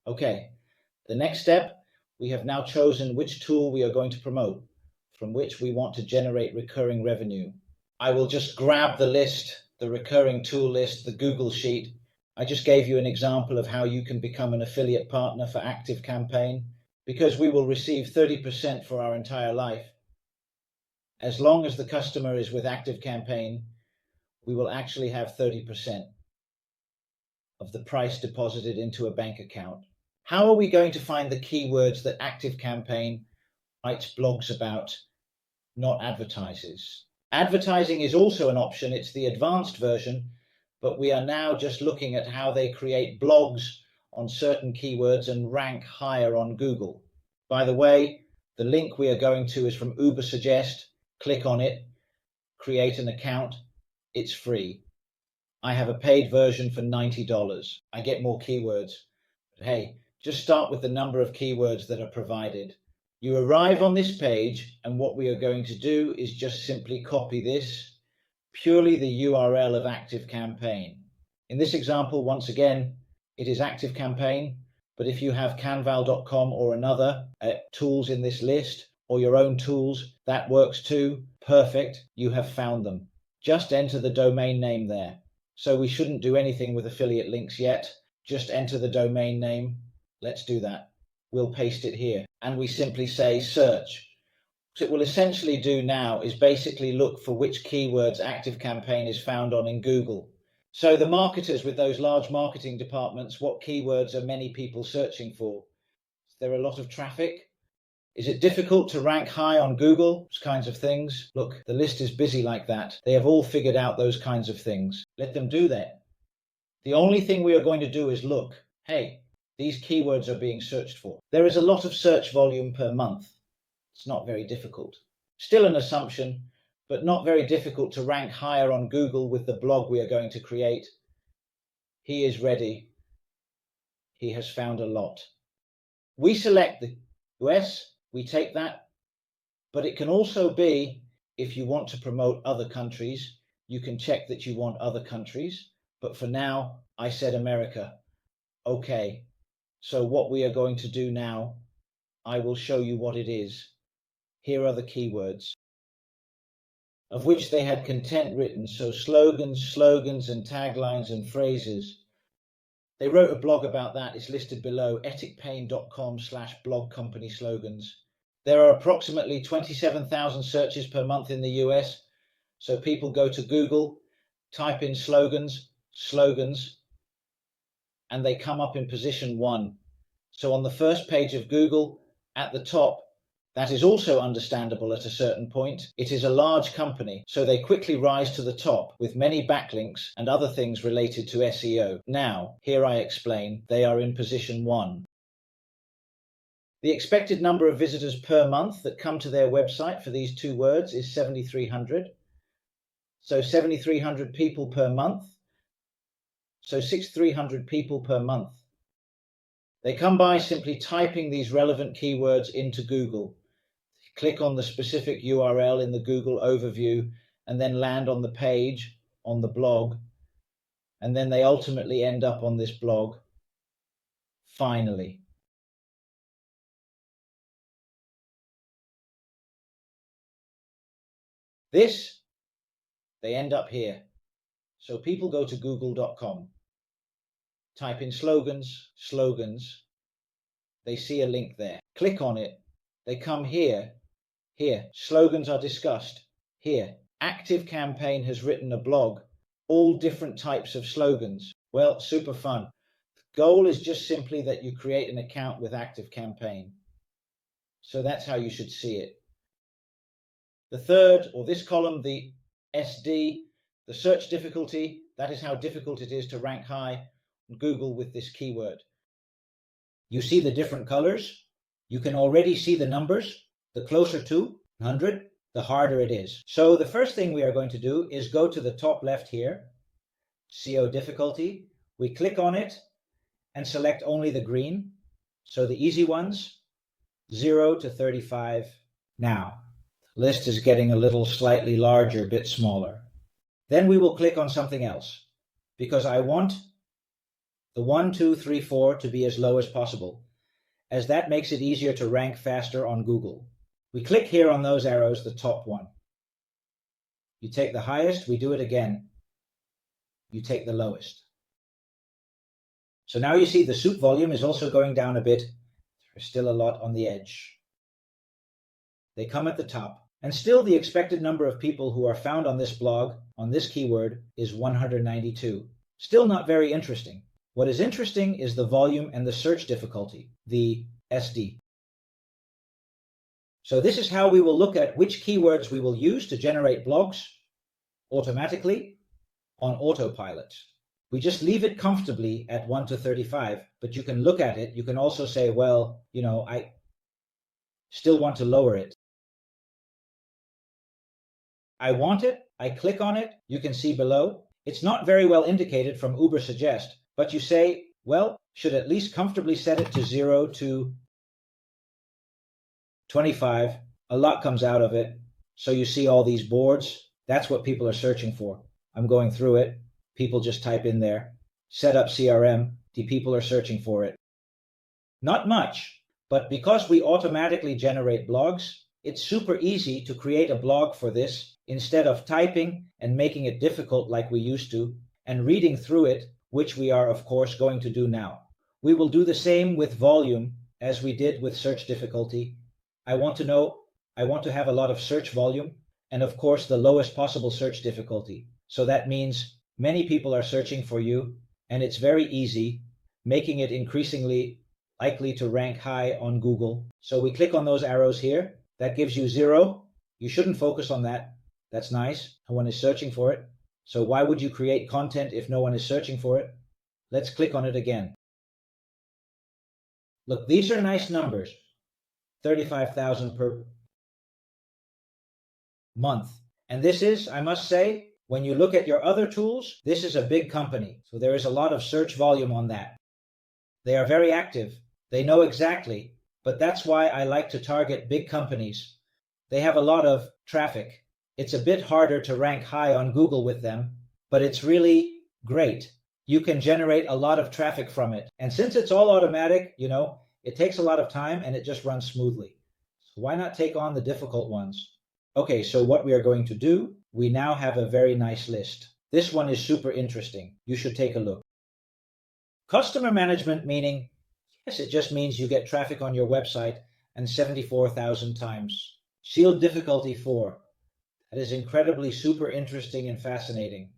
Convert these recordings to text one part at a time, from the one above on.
Okay, the next step, we have now chosen which tool we are going to promote, from which we want to generate recurring revenue. I will just grab the list, the recurring tool list, the Google Sheet. I just gave you an example of how you can become an affiliate partner for ActiveCampaign, because we will receive 30% for our entire life. As long as the customer is with ActiveCampaign, we will actually have 30% of the price deposited into a bank account. How are we going to find the keywords that ActiveCampaign writes blogs about, not advertises? Advertising is also an option. It's the advanced version, but we are now just looking at how they create blogs on certain keywords and rank higher on Google. By the way, the link we are going to is from Ubersuggest. Click on it, create an account. It's free. I have a paid version for $90. I get more keywords. But hey, just start with the number of keywords that are provided. You arrive on this page, and what we are going to do is just simply copy this, purely the URL of ActiveCampaign. In this example, once again, it is ActiveCampaign, but if you have canval.com or another tools in this list, or your own tools, that works too. Perfect, you have found them. Just enter the domain name there. So we shouldn't do anything with affiliate links yet. Just enter the domain name. Let's do that. We'll paste it here, and we simply say search. What it will essentially do now is basically look for which keywords ActiveCampaign is found on in Google. So the marketers with those large marketing departments, what keywords are many people searching for? Is there a lot of traffic? Is it difficult to rank high on Google? Those kinds of things. Look, the list is busy like that. They have all figured out those kinds of things. Let them do that. The only thing we are going to do is look. Hey, these keywords are being searched for. There is a lot of search volume per month. It's not very difficult. Still an assumption, but not very difficult to rank higher on Google with the blog we are going to create. He is ready. He has found a lot. We select the US, we take that, but it can also be, if you want to promote other countries, you can check that you want other countries. But for now, I said America. Okay, so what we are going to do now, I will show you what it is. Here are the keywords, of which they had content written, so slogans, and taglines and phrases. They wrote a blog about that. It's listed below, eticpain.com/blog company slogans. There are approximately 27,000 searches per month in the US. So people go to Google, type in slogans, and they come up in position 1. So on the first page of Google, at the top, that is also understandable at a certain point. It is a large company, so they quickly rise to the top with many backlinks and other things related to SEO. Now, here I explain, they are in position 1. The expected number of visitors per month that come to their website for these two words is 7,300. So 7,300 people per month. So 6,300 people per month. They come by simply typing these relevant keywords into Google. Click on the specific URL in the Google overview and then land on the page, on the blog, and then they ultimately end up on this blog. Finally. This, they end up here. So people go to google.com, type in slogans, they see a link there. Click on it, they come here, slogans are discussed, here. ActiveCampaign has written a blog, all different types of slogans. Well, super fun. The goal is just simply that you create an account with ActiveCampaign. So that's how you should see it. The third, or this column, the SD, the search difficulty, that is how difficult it is to rank high on Google with this keyword. You see the different colors? You can already see the numbers. The closer to 100, the harder it is. So the first thing we are going to do is go to the top left here, SEO difficulty. We click on it and select only the green. So the easy ones, 0 to 35. Now, the list is getting a little slightly larger, a bit smaller. Then we will click on something else because I want the 1, 2, 3, 4 to be as low as possible, as that makes it easier to rank faster on Google. We click here on those arrows, the top one. You take the highest, we do it again. You take the lowest. So now you see the soup volume is also going down a bit. There's still a lot on the edge. They come at the top. And still the expected number of people who are found on this blog, on this keyword, is 192. Still not very interesting. What is interesting is the volume and the search difficulty, the SD. So this is how we will look at which keywords we will use to generate blogs automatically on autopilot. We just leave it comfortably at 1 to 35, but you can look at it. You can also say, well, I still want to lower it. I want it. I click on it. You can see below. It's not very well indicated from Ubersuggest, but you say, well, should at least comfortably set it to 0 to 25. A lot comes out of it. So you see all these boards. That's what people are searching for. I'm going through it. People just type in there, set up CRM. The people are searching for it. Not much, but because we automatically generate blogs, it's super easy to create a blog for this instead of typing and making it difficult like we used to and reading through it, which we are of course going to do now. We will do the same with volume as we did with search difficulty. I want to have a lot of search volume and of course the lowest possible search difficulty. So that means many people are searching for you and it's very easy, making it increasingly likely to rank high on Google. So we click on those arrows here. That gives you 0. You shouldn't focus on that. That's nice. No one is searching for it. So why would you create content if no one is searching for it? Let's click on it again. Look, these are nice numbers. 35,000 per month. And this is, I must say, when you look at your other tools, this is a big company. So there is a lot of search volume on that. They are very active. They know exactly. But that's why I like to target big companies. They have a lot of traffic. It's a bit harder to rank high on Google with them, but it's really great. You can generate a lot of traffic from it. And since it's all automatic, it takes a lot of time and it just runs smoothly. So why not take on the difficult ones? Okay, so what we are going to do, we now have a very nice list. This one is super interesting. You should take a look. Customer management meaning, yes, it just means you get traffic on your website and 74,000 times. Shield difficulty 4. That is incredibly super interesting and fascinating.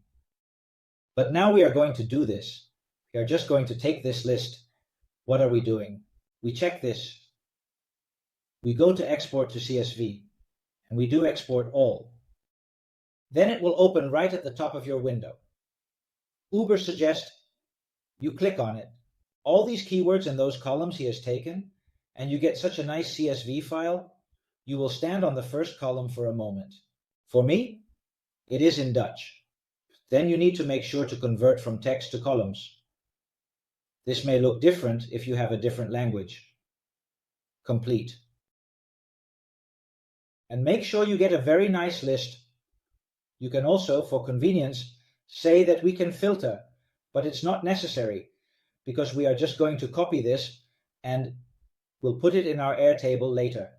But now we are going to do this. We are just going to take this list. What are we doing? We check this. We go to export to CSV and we do export all. Then it will open right at the top of your window. Ubersuggest, you click on it. All these keywords in those columns he has taken, and you get such a nice CSV file. You will stand on the first column for a moment. For me, it is in Dutch. Then you need to make sure to convert from text to columns. This may look different if you have a different language. Complete. And make sure you get a very nice list. You can also, for convenience, say that we can filter, but it's not necessary because we are just going to copy this and we'll put it in our Airtable later.